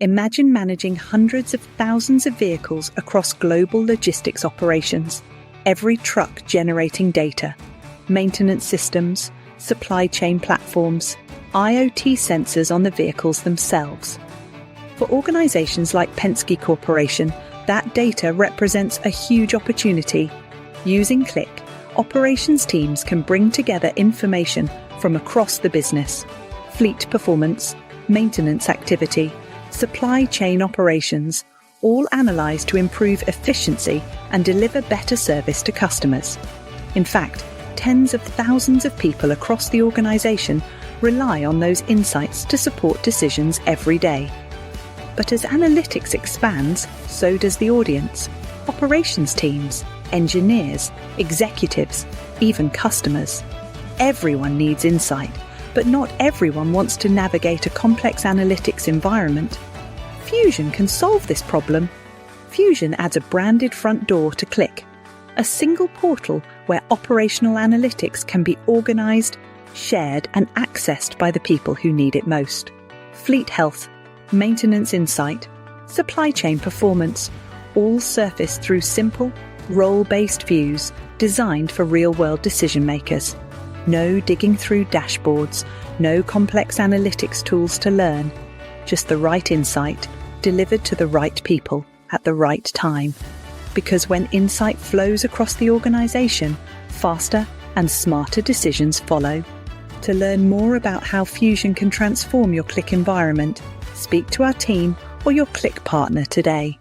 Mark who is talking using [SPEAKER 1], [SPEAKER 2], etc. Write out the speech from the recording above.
[SPEAKER 1] Imagine managing hundreds of thousands of vehicles across global logistics operations, every truck generating data, maintenance systems, supply chain platforms, IoT sensors on the vehicles themselves. For organizations like Penske Corporation, that data represents a huge opportunity. Using Qlik, operations teams can bring together information from across the business: fleet performance, maintenance activity, supply chain operations, all analysed to improve efficiency and deliver better service to customers. In fact, tens of thousands of people across the organisation rely on those insights to support decisions every day. But as analytics expands, so does the audience. Operations teams, engineers, executives, even customers. Everyone needs insight, but not everyone wants to navigate a complex analytics environment. Fusion can solve this problem. Fusion adds a branded front door to Qlik, a single portal where operational analytics can be organised, shared and accessed by the people who need it most. Fleet health, maintenance insight, supply chain performance, all surface through simple, role-based views designed for real-world decision makers. No digging through dashboards, no complex analytics tools to learn, just the right insight delivered to the right people at the right time. Because when insight flows across the organisation, faster and smarter decisions follow. To learn more about how Fusion can transform your Qlik environment, speak to our team or your Qlik partner today.